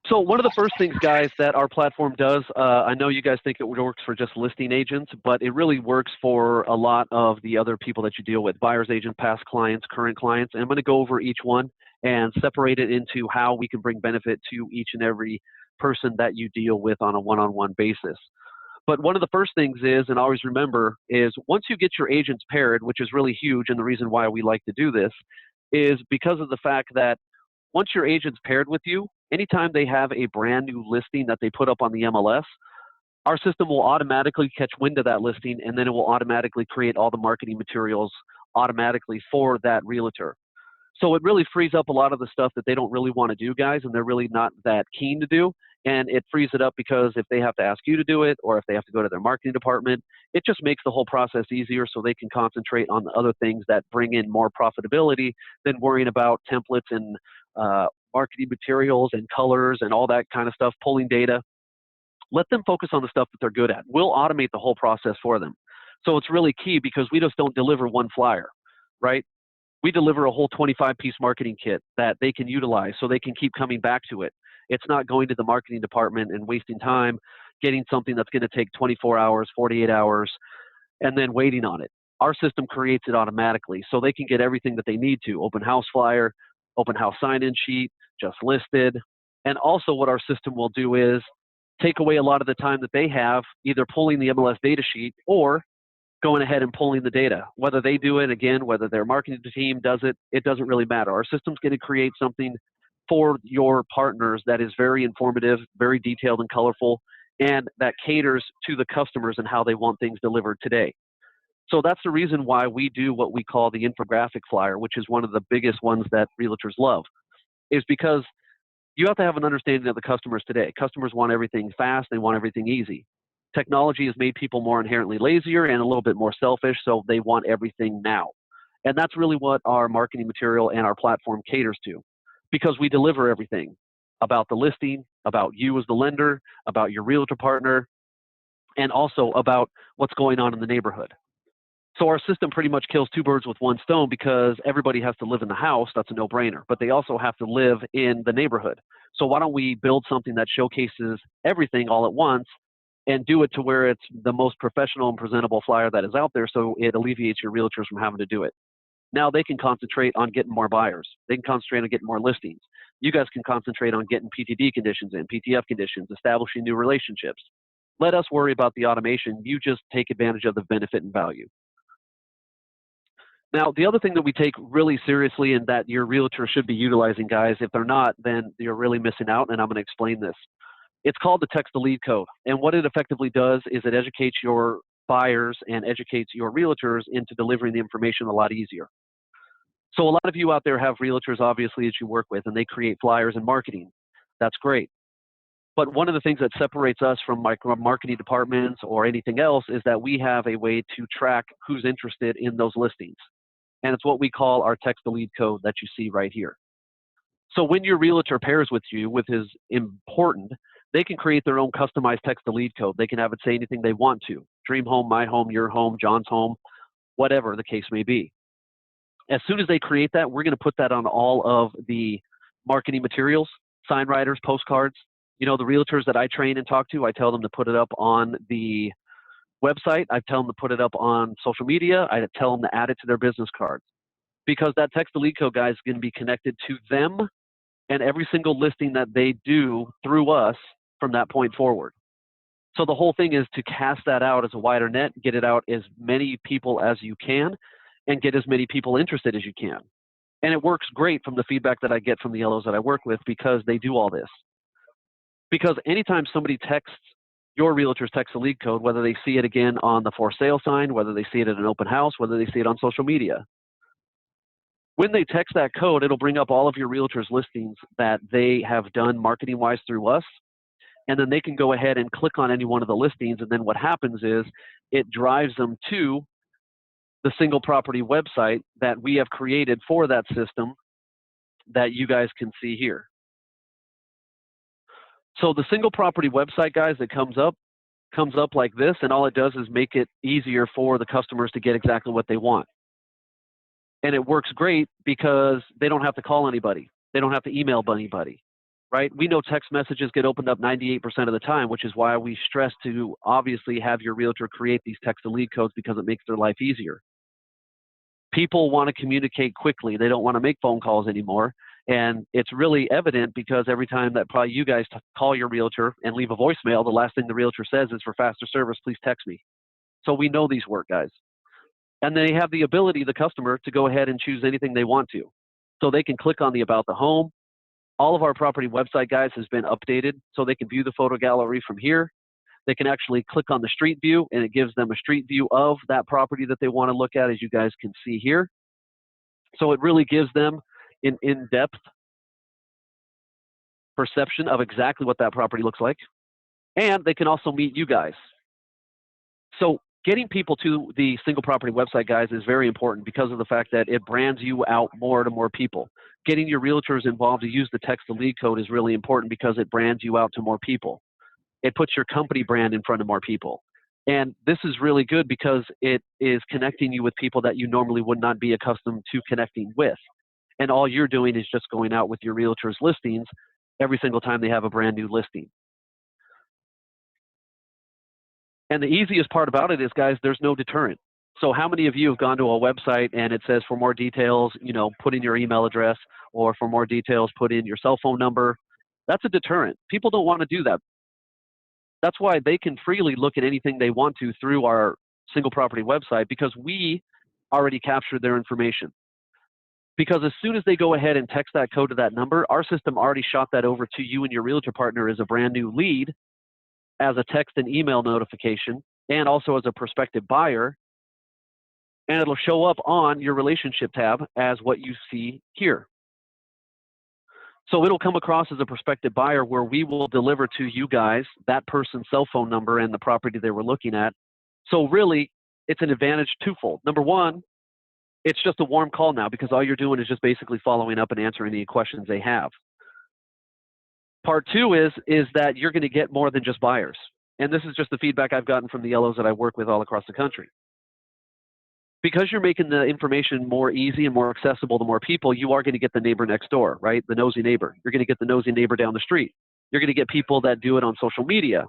So one of the first things, guys, that our platform does, I know you guys think it works for just listing agents, but it really works for a lot of the other people that you deal with, buyer's agent, past clients, current clients. And I'm going to go over each one and separate it into how we can bring benefit to each and every person that you deal with on a one-on-one basis. But one of the first things is, and always remember, is once you get your agents paired, which is really huge, and the reason why we like to do this is because of the fact that once your agent's paired with you, anytime they have a brand new listing that they put up on the MLS, our system will automatically catch wind of that listing, and then it will automatically create all the marketing materials automatically for that realtor. So it really frees up a lot of the stuff that they don't really want to do, guys, and they're really not that keen to do. And it frees it up because if they have to ask you to do it, or if they have to go to their marketing department, it just makes the whole process easier so they can concentrate on the other things that bring in more profitability than worrying about templates and marketing materials and colors and all that kind of stuff, pulling data. Let them focus on the stuff that they're good at. We'll automate the whole process for them. So it's really key because we just don't deliver one flyer, right? We deliver a whole 25-piece marketing kit that they can utilize so they can keep coming back to it. It's not going to the marketing department and wasting time getting something that's going to take 24 hours, 48 hours, and then waiting on it. Our system creates it automatically so they can get everything that they need to, open house flyer, open house sign-in sheet, just listed. And also what our system will do is take away a lot of the time that they have either pulling the MLS data sheet or going ahead and pulling the data. Whether they do it, again, whether their marketing team does it, it doesn't really matter. Our system's going to create something for your partners that is very informative, very detailed and colorful, and that caters to the customers and how they want things delivered today. So that's the reason why we do what we call the infographic flyer, which is one of the biggest ones that realtors love, is because you have to have an understanding of the customers today. Customers want everything fast, they want everything easy. Technology has made people more inherently lazier and a little bit more selfish, so they want everything now. And that's really what our marketing material and our platform caters to, because we deliver everything about the listing, about you as the lender, about your realtor partner, and also about what's going on in the neighborhood. So our system pretty much kills two birds with one stone because everybody has to live in the house, that's a no-brainer, but they also have to live in the neighborhood. So why don't we build something that showcases everything all at once and do it to where it's the most professional and presentable flyer that is out there so it alleviates your realtors from having to do it. Now they can concentrate on getting more buyers. They can concentrate on getting more listings. You guys can concentrate on getting PTD conditions in, PTF conditions, establishing new relationships. Let us worry about the automation. You just take advantage of the benefit and value. Now, the other thing that we take really seriously and that your realtor should be utilizing, guys, if they're not, then you're really missing out, and I'm going to explain this. It's called the text-to-lead code, and what it effectively does is it educates your buyers and educates your realtors into delivering the information a lot easier. So a lot of you out there have realtors, obviously, that you work with, and they create flyers and marketing. That's great. But one of the things that separates us from marketing departments or anything else is that we have a way to track who's interested in those listings. And it's what we call our text-to-lead code that you see right here. So when your realtor pairs with you, which is important, they can create their own customized text-to-lead code. They can have it say anything they want to. Dream home, my home, your home, John's home, whatever the case may be. As soon as they create that, we're going to put that on all of the marketing materials, sign writers, postcards. You know, the realtors that I train and talk to, I tell them to put it up on the website. I tell them to put it up on social media. I tell them to add it to their business cards, because that text-to-lead code, guys, is going to be connected to them and every single listing that they do through us from that point forward. So the whole thing is to cast that out as a wider net, get it out as many people as you can, and get as many people interested as you can. And it works great from the feedback that I get from the LOs that I work with, because they do all this. Because anytime somebody texts your realtor's text-to-lead code, whether they see it again on the for sale sign, whether they see it at an open house, whether they see it on social media, when they text that code, it'll bring up all of your realtor's listings that they have done marketing-wise through us, and then they can go ahead and click on any one of the listings, and then what happens is it drives them to the single property website that we have created for that system that you guys can see here. So the single property website, guys, that comes up like this, and all it does is make it easier for the customers to get exactly what they want. And it works great because they don't have to call anybody. They don't have to email anybody. right? We know text messages get opened up 98% of the time, which is why we stress to obviously have your realtor create these text to lead codes because it makes their life easier. People want to communicate quickly. They don't want to make phone calls anymore. And it's really evident because every time that probably you guys call your realtor and leave a voicemail, the last thing the realtor says is, for faster service, please text me. So we know these work, guys. And they have the ability, the customer, to go ahead and choose anything they want to. So they can click on the About the Home. All of our property website, guys, has been updated so they can view the photo gallery from here. They can actually click on the street view, and it gives them a street view of that property that they want to look at, as you guys can see here. So it really gives them an in-depth perception of exactly what that property looks like. And they can also meet you guys. So getting people to the single property website, guys, is very important because of the fact that it brands you out more to more people. Getting your realtors involved to use the text to lead code is really important because it brands you out to more people. It puts your company brand in front of more people. And this is really good because it is connecting you with people that you normally would not be accustomed to connecting with. And all you're doing is just going out with your realtors' listings every single time they have a brand new listing. And the easiest part about it is, guys, there's no deterrent. So how many of you have gone to a website and it says, for more details, put in your email address, or for more details, put in your cell phone number? That's a deterrent. People don't want to do that. That's why they can freely look at anything they want to through our single property website, because we already captured their information. Because as soon as they go ahead and text that code to that number, our system already shot that over to you and your realtor partner as a brand new lead, as a text and email notification, and also as a prospective buyer. And it'll show up on your relationship tab as what you see here. So it'll come across as a prospective buyer, where we will deliver to you guys that person's cell phone number and the property they were looking at. So really, it's an advantage twofold. Number one, it's just a warm call now, because all you're doing is just basically following up and answering any questions they have. Part two is that you're going to get more than just buyers. And this is just the feedback I've gotten from the LOs that I work with all across the country. Because you're making the information more easy and more accessible to more people, you are going to get the neighbor next door, right? The nosy neighbor. You're going to get the nosy neighbor down the street. You're going to get people that do it on social media.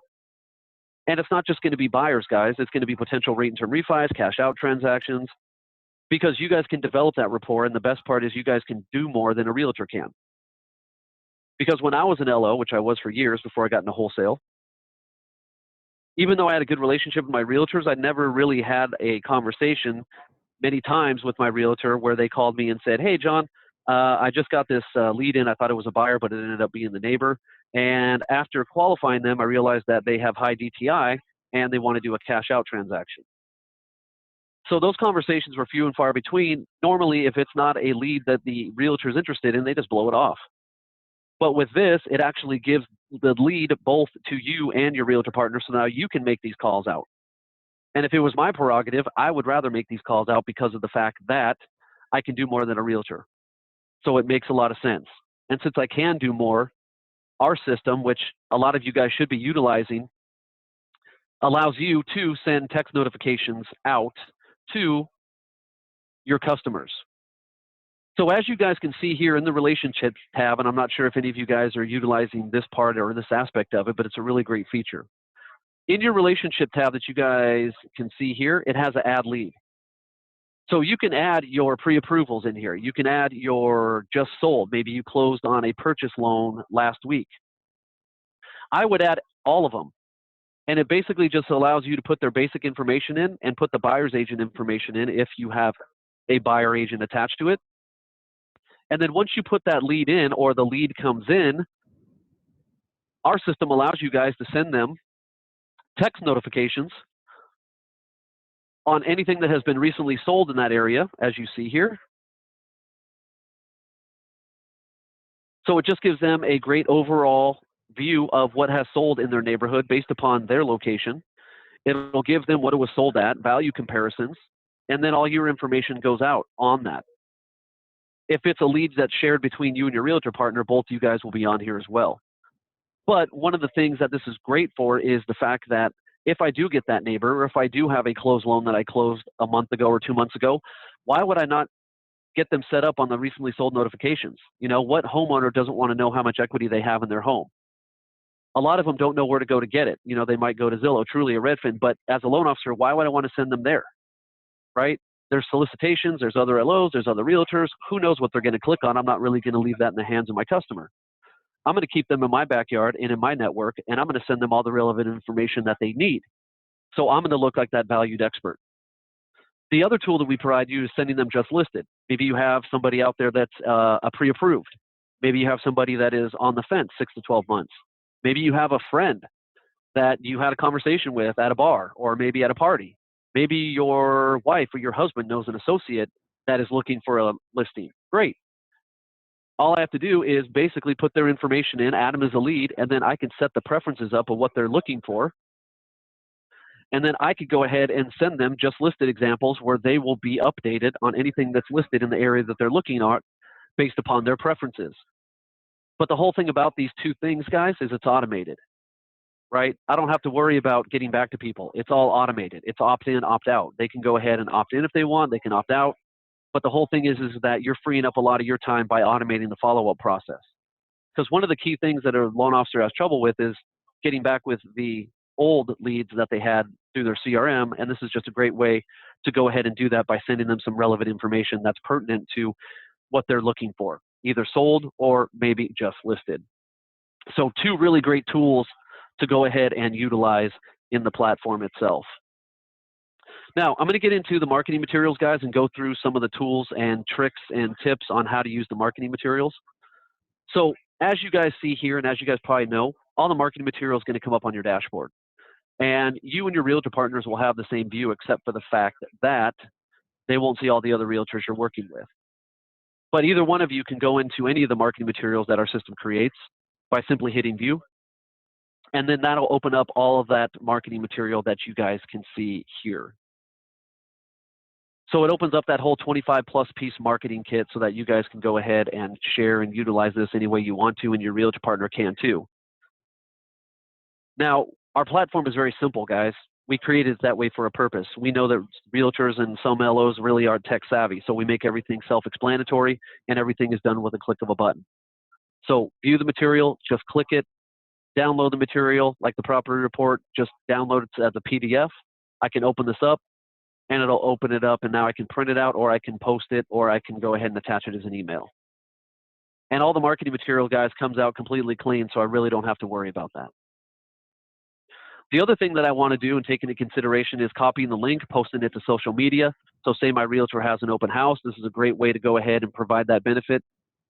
And it's not just going to be buyers, guys. It's going to be potential rate and term refis, cash out transactions, because you guys can develop that rapport. And the best part is you guys can do more than a realtor can. Because when I was an LO, which I was for years before I got into wholesale, even though I had a good relationship with my realtors, I never really had a conversation many times with my realtor where they called me and said, hey, John, I just got this lead in. I thought it was a buyer, but it ended up being the neighbor. And after qualifying them, I realized that they have high DTI and they want to do a cash out transaction. So those conversations were few and far between. Normally, if it's not a lead that the realtor is interested in, they just blow it off. But with this, it actually gives the lead both to you and your realtor partner, so now you can make these calls out. And if it was my prerogative, I would rather make these calls out because of the fact that I can do more than a realtor. So it makes a lot of sense. And since I can do more, our system, which a lot of you guys should be utilizing, allows you to send text notifications out to your customers. So as you guys can see here in the relationships tab, and I'm not sure if any of you guys are utilizing this part or this aspect of it, but it's a really great feature. In your relationship tab that you guys can see here, it has an add lead. So you can add your pre-approvals in here. You can add your just sold. Maybe you closed on a purchase loan last week. I would add all of them. And it basically just allows you to put their basic information in and put the buyer's agent information in if you have a buyer agent attached to it. And then once you put that lead in, or the lead comes in, our system allows you guys to send them text notifications on anything that has been recently sold in that area, as you see here. So it just gives them a great overall view of what has sold in their neighborhood based upon their location. It'll give them what it was sold at, value comparisons, and then all your information goes out on that. If it's a lead that's shared between you and your realtor partner, both you guys will be on here as well. But one of the things that this is great for is the fact that if I do get that neighbor, or if I do have a closed loan that I closed a month ago or 2 months ago, why would I not get them set up on the recently sold notifications. You know, what homeowner doesn't want to know how much equity they have in their home? A lot of them don't know where to go to get it. You know, they might go to Zillow, Truly, or Redfin, but as a loan officer, why would I want to send them there, right? There's solicitations, there's other LOs, there's other realtors. Who knows what they're going to click on? I'm not really going to leave that in the hands of my customer. I'm going to keep them in my backyard and in my network, and I'm going to send them all the relevant information that they need. So I'm going to look like that valued expert. The other tool that we provide you is sending them just listed. Maybe you have somebody out there that's a pre-approved. Maybe you have somebody that is on the fence 6 to 12 months. Maybe you have a friend that you had a conversation with at a bar or maybe at a party. Maybe your wife or your husband knows an associate that is looking for a listing. Great. All I have to do is basically put their information in, add them as a lead, and then I can set the preferences up of what they're looking for. And then I could go ahead and send them just listed examples where they will be updated on anything that's listed in the area that they're looking at based upon their preferences. But the whole thing about these two things, guys, is it's automated, right? I don't have to worry about getting back to people. It's all automated. It's opt-in, opt-out. They can go ahead and opt in if they want. They can opt out. But the whole thing is that you're freeing up a lot of your time by automating the follow-up process. Because one of the key things that a loan officer has trouble with is getting back with the old leads that they had through their CRM, and this is just a great way to go ahead and do that by sending them some relevant information that's pertinent to what they're looking for, either sold or maybe just listed. So two really great tools to go ahead and utilize in the platform itself. Now, I'm going to get into the marketing materials, guys, and go through some of the tools and tricks and tips on how to use the marketing materials. So as you guys see here, and as you guys probably know, all the marketing material is going to come up on your dashboard. And you and your realtor partners will have the same view, except for the fact that they won't see all the other realtors you're working with. But either one of you can go into any of the marketing materials that our system creates by simply hitting view. And then that'll open up all of that marketing material that you guys can see here. So it opens up that whole 25+ piece marketing kit so that you guys can go ahead and share and utilize this any way you want to, and your realtor partner can too. Now, our platform is very simple, guys. We created it that way for a purpose. We know that realtors and some LOs really aren't tech savvy, so we make everything self-explanatory and everything is done with a click of a button. So view the material, just click it, download the material like the property report, just download it as a PDF. I can open this up and it'll open it up, and now I can print it out, or I can post it, or I can go ahead and attach it as an email. And all the marketing material, guys, comes out completely clean, so I really don't have to worry about that. The other thing that I want to do and take into consideration is copying the link, posting it to social media. So say my realtor has an open house. This is a great way to go ahead and provide that benefit.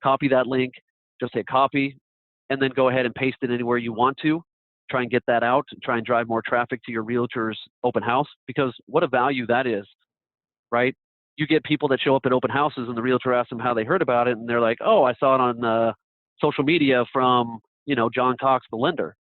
Copy that link, just hit copy, and then go ahead and paste it anywhere you want to. Try and get that out, try and drive more traffic to your realtor's open house, because what a value that is, right? You get people that show up at open houses and the realtor asks them how they heard about it, and they're like, oh, I saw it on social media from, you know, John Cox, the lender.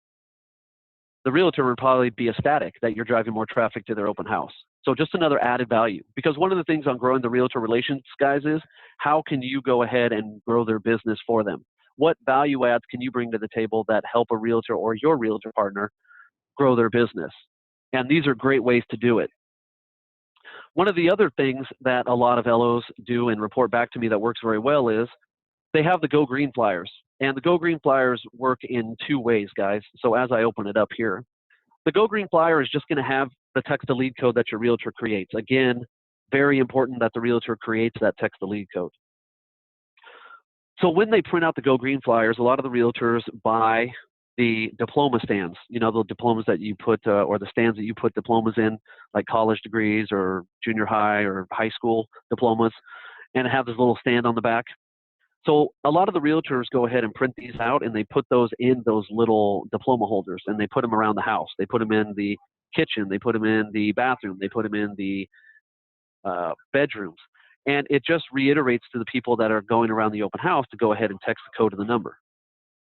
The realtor would probably be ecstatic that you're driving more traffic to their open house. So just another added value, because one of the things on growing the realtor relations, guys, is how can you go ahead and grow their business for them? What value adds can you bring to the table that help a realtor or your realtor partner grow their business? And these are great ways to do it. One of the other things that a lot of LOs do and report back to me that works very well is they have the Go Green flyers. And the Go Green flyers work in two ways, guys. So as I open it up here, the Go Green flyer is just going to have the text-to-lead code that your realtor creates. Again, very important that the realtor creates that text-to-lead code. So when they print out the Go Green flyers, a lot of the realtors buy the diploma stands, you know, the diplomas that you put, or the stands that you put diplomas in, like college degrees or junior high or high school diplomas, and have this little stand on the back. So a lot of the realtors go ahead and print these out, and they put those in those little diploma holders, and they put them around the house. They put them in the kitchen. They put them in the bathroom. They put them in the bedrooms. And it just reiterates to the people that are going around the open house to go ahead and text the code of the number.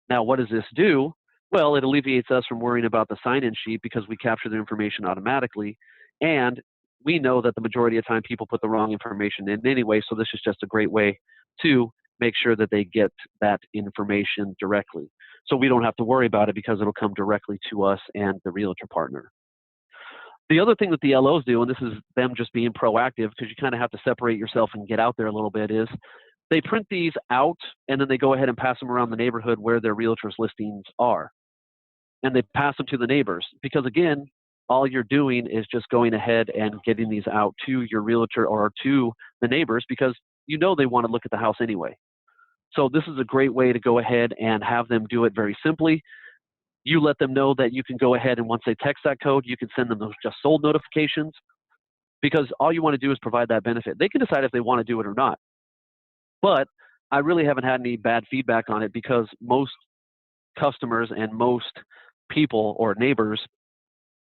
Now, what does this do? Well, it alleviates us from worrying about the sign-in sheet because we capture the information automatically. And we know that the majority of the time people put the wrong information in anyway, so this is just a great way to make sure that they get that information directly. So we don't have to worry about it because it'll come directly to us and the realtor partner. The other thing that the LOs do, and this is them just being proactive because you kind of have to separate yourself and get out there a little bit, is they print these out and then they go ahead and pass them around the neighborhood where their realtors listings are. And they pass them to the neighbors because, again, all you're doing is just going ahead and getting these out to your realtor or to the neighbors because you know they want to look at the house anyway. So this is a great way to go ahead and have them do it very simply. You let them know that you can go ahead and once they text that code, you can send them those just sold notifications because all you want to do is provide that benefit. They can decide if they want to do it or not. But I really haven't had any bad feedback on it because most customers and most people or neighbors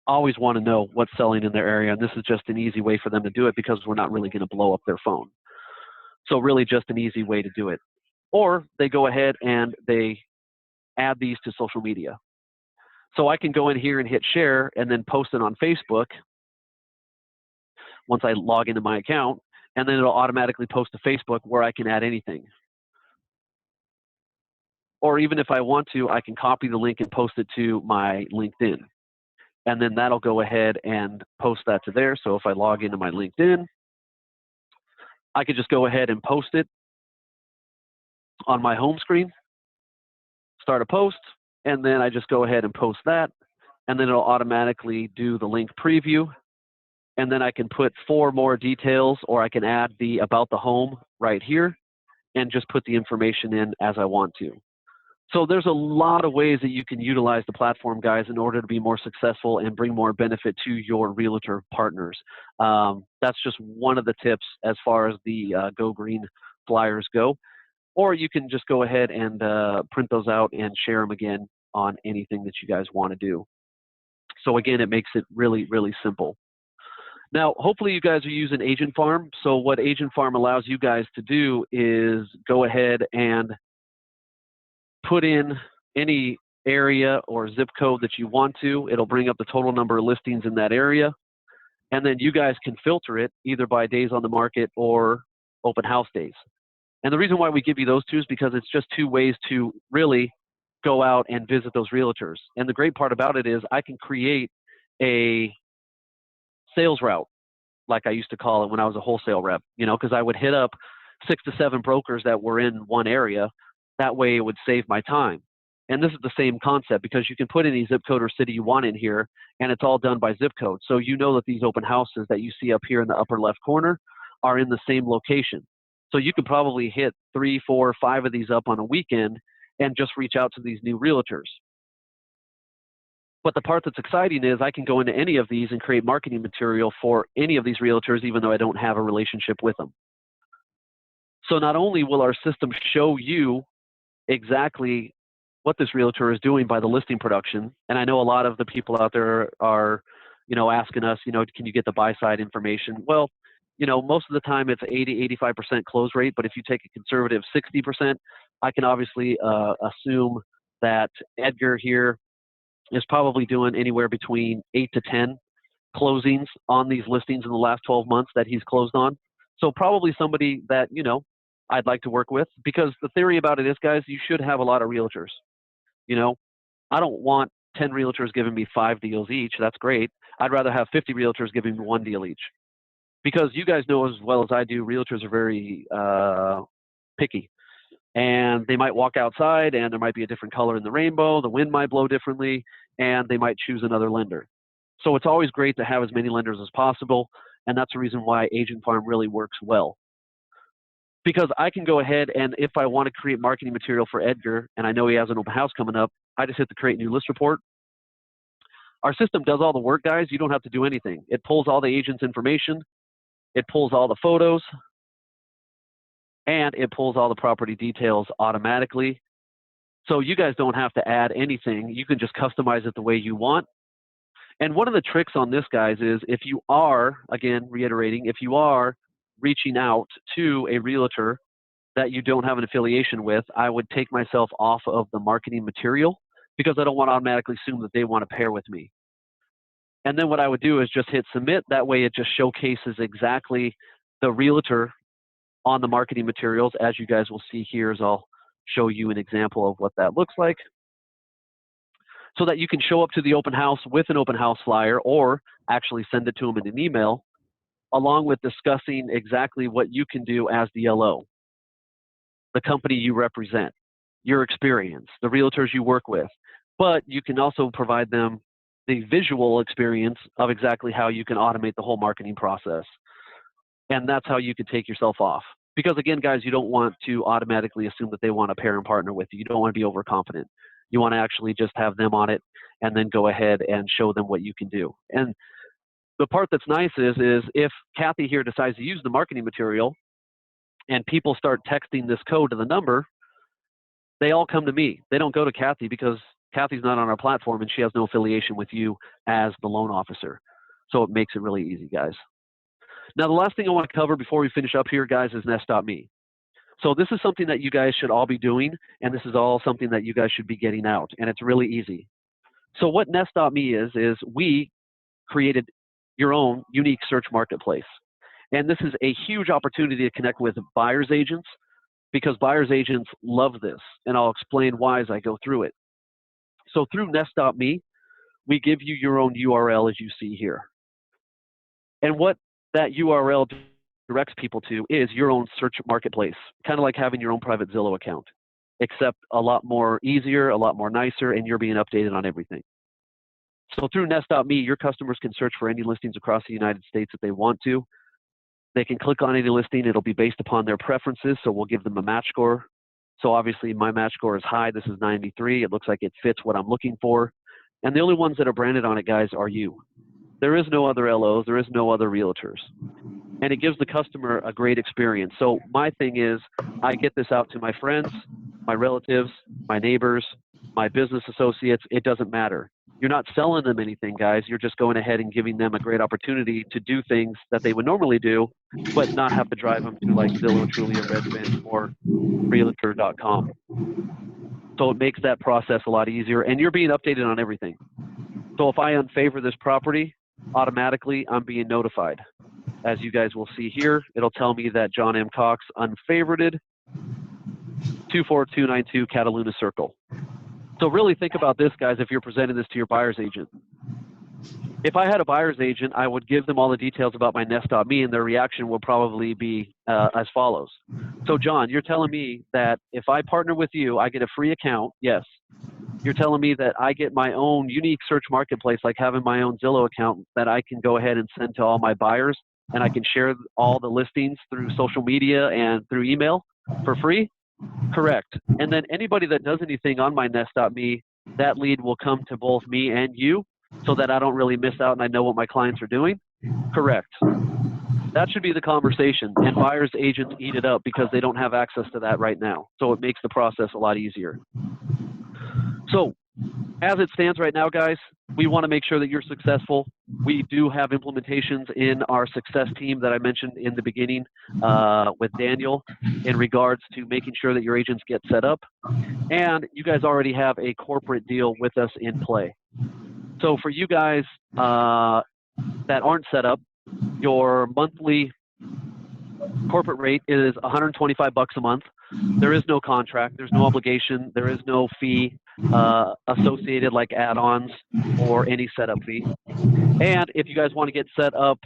always want to know what's selling in their area. And this is just an easy way for them to do it because we're not really going to blow up their phone. So really just an easy way to do it. Or they go ahead and they add these to social media. So I can go in here and hit share and then post it on Facebook once I log into my account, and then it'll automatically post to Facebook where I can add anything. Or even if I want to, I can copy the link and post it to my LinkedIn. And then that'll go ahead and post that to there. So if I log into my LinkedIn, I could just go ahead and post it on my home screen, start a post, and then I just go ahead and post that. And then it'll automatically do the link preview. And then I can put 4 more details, or I can add the about the home right here and just put the information in as I want to. So there's a lot of ways that you can utilize the platform, guys, in order to be more successful and bring more benefit to your realtor partners. That's just one of the tips as far as the Go Green flyers go. Or you can just go ahead and print those out and share them again on anything that you guys want to do. So again, it makes it really, really simple. Now, hopefully you guys are using Agent Farm. So what Agent Farm allows you guys to do is go ahead and put in any area or zip code that you want to. It'll bring up the total number of listings in that area. And then you guys can filter it either by days on the market or open house days. And the reason why we give you those two is because it's just 2 ways to really go out and visit those realtors. And the great part about it is I can create a sales route, like I used to call it when I was a wholesale rep, you know, because I would hit up 6 to 7 brokers that were in one area. That way it would save my time. And this is the same concept because you can put any zip code or city you want in here, and it's all done by zip code. So you know that these open houses that you see up here in the upper left corner are in the same location. So you could probably hit 3, 4, 5 of these up on a weekend and just reach out to these new realtors. But the part that's exciting is I can go into any of these and create marketing material for any of these realtors, even though I don't have a relationship with them. So not only will our system show you exactly what this realtor is doing by the listing production, and I know a lot of the people out there are, you know, asking us, you know, can you get the buy side information? Well, you know, most of the time it's 80–85% close rate, but if you take a conservative 60%, I can obviously assume that Edgar here is probably doing anywhere between 8 to 10 closings on these listings in the last 12 months that he's closed on. So probably somebody that, you know, I'd like to work with, because the theory about it is, guys, you should have a lot of realtors. You know, I don't want 10 realtors giving me 5 deals each. That's great. I'd rather have 50 realtors giving me 1 deal each, because you guys know as well as I do, realtors are very picky. And they might walk outside and there might be a different color in the rainbow, the wind might blow differently, and they might choose another lender. So it's always great to have as many lenders as possible, and that's the reason why Agent Farm really works well. Because I can go ahead and if I want to create marketing material for Edgar, and I know he has an open house coming up, I just hit the create new list report. Our system does all the work, guys. You don't have to do anything. It pulls all the agent's information, it pulls all the photos, and it pulls all the property details automatically. So you guys don't have to add anything. You can just customize it the way you want. And one of the tricks on this, guys, is if you are, again, reiterating, if you are reaching out to a realtor that you don't have an affiliation with, I would take myself off of the marketing material because I don't want to automatically assume that they want to pair with me. And then what I would do is just hit submit. That way it just showcases exactly the realtor on the marketing materials, as you guys will see here, as I'll show you an example of what that looks like. so that you can show up to the open house with an open house flyer or actually send it to them in an email, along with discussing exactly what you can do as the LO, the company you represent, your experience, the realtors you work with. But you can also provide them the visual experience of exactly how you can automate the whole marketing process. And that's how you could take yourself off. Because again, guys, you don't want to automatically assume that they want to pair and partner with you. You don't want to be overconfident. You want to actually just have them on it and then go ahead and show them what you can do. And the part that's nice is if Kathy here decides to use the marketing material and people start texting this code to the number, they all come to me. They don't go to Kathy because Kathy's not on our platform and she has no affiliation with you as the loan officer. So it makes it really easy, guys. Now, the last thing I want to cover before we finish up here, guys, is Nest.me. So this is something that you guys should all be doing, and this is all something that you guys should be getting out, and it's really easy. So what Nest.me is we created your own unique search marketplace. And this is a huge opportunity to connect with buyer's agents because buyer's agents love this, and I'll explain why as I go through it. So through Nest.me, we give you your own URL as you see here. And what that URL directs people to is your own search marketplace, kind of like having your own private Zillow account, except a lot more easier, a lot more nicer, and you're being updated on everything. So through Nest.me, your customers can search for any listings across the United States if they want to. They can click on any listing. It'll be based upon their preferences, so we'll give them a match score. So obviously my match score is high. This is 93. It looks like it fits what I'm looking for. And the only ones that are branded on it, guys, are you. There is no other LOs. There is no other realtors. And it gives the customer a great experience. So my thing is I get this out to my friends, my relatives, my neighbors, my business associates. It doesn't matter. You're not selling them anything, guys. You're just going ahead and giving them a great opportunity to do things that they would normally do, but not have to drive them to like Zillow, Trulia, Redfin, or Realtor.com. So it makes that process a lot easier, and you're being updated on everything. So if I unfavor this property, automatically I'm being notified. As you guys will see here, it'll tell me that John M. Cox unfavorited 24292 Cataluna Circle. So really think about this, guys, if you're presenting this to your buyer's agent. If I had a buyer's agent, I would give them all the details about my Nest.me, and their reaction will probably be as follows. So John, you're telling me that if I partner with you, I get a free account. Yes. You're telling me that I get my own unique search marketplace, like having my own Zillow account that I can go ahead and send to all my buyers, and I can share all the listings through social media and through email for free? Correct. And then anybody that does anything on my Nest.me, that lead will come to both me and you so that I don't really miss out and I know what my clients are doing? Correct. That should be the conversation, and buyers agents eat it up because they don't have access to that right now. So it makes the process a lot easier. So as it stands right now, guys, we want to make sure that you're successful. We do have implementations in our success team that I mentioned in the beginning with Daniel in regards to making sure that your agents get set up. And you guys already have a corporate deal with us in play. So for you guys that aren't set up, your monthly corporate rate is $125 a month. There is no contract. There's no obligation. There is no fee associated like add-ons or any setup fee. And if you guys want to get set up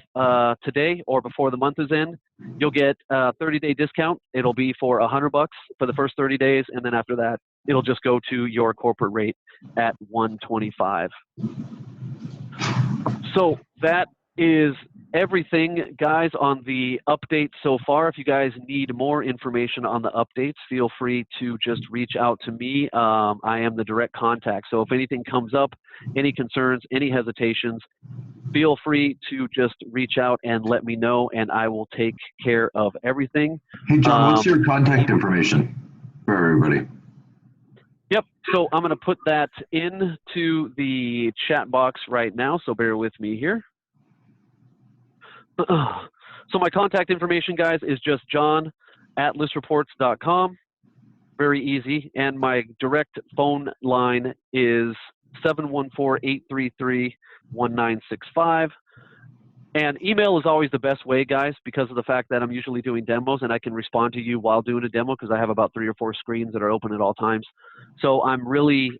today or before the month is in, you'll get a 30-day discount. It'll be for $100 for the first 30 days, and then after that, it'll just go to your corporate rate at $125. So that is everything, guys, on the update so far. If you guys need more information on the updates, feel free to just reach out to me. I am the direct contact. So if anything comes up, any concerns, any hesitations, feel free to just reach out and let me know, and I will take care of everything. Hey, John, what's your contact information for everybody? Yep. So I'm going to put that into the chat box right now. So bear with me here. So my contact information, guys, is just john@listreports.com. Very easy. And my direct phone line is 714-833-1965. And email is always the best way, guys, because of the fact that I'm usually doing demos and I can respond to you while doing a demo because I have about 3 or 4 screens that are open at all times. So I'm really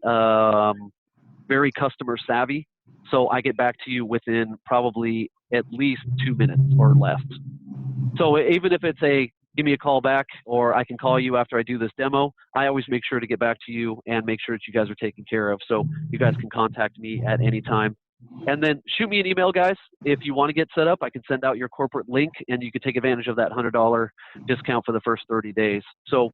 very customer savvy. So I get back to you within probably at least 2 minutes or less. So even if it's a give me a call back, or I can call you after I do this demo, I always make sure to get back to you and make sure that you guys are taken care of. So you guys can contact me at any time. And then shoot me an email, guys. If you want to get set up, I can send out your corporate link and you can take advantage of that $100 discount for the first 30 days. So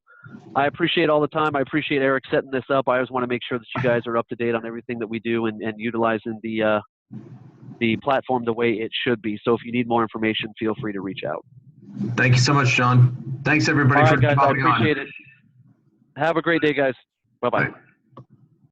I appreciate all the time. I appreciate Eric setting this up. I always want to make sure that you guys are up to date on everything that we do and utilizing the platform the way it should be. So if you need more information, feel free to reach out. Thank you so much, John. Thanks everybody All for right, guys, I hopping on. appreciate it. Have a great day, guys. Bye-bye. Bye.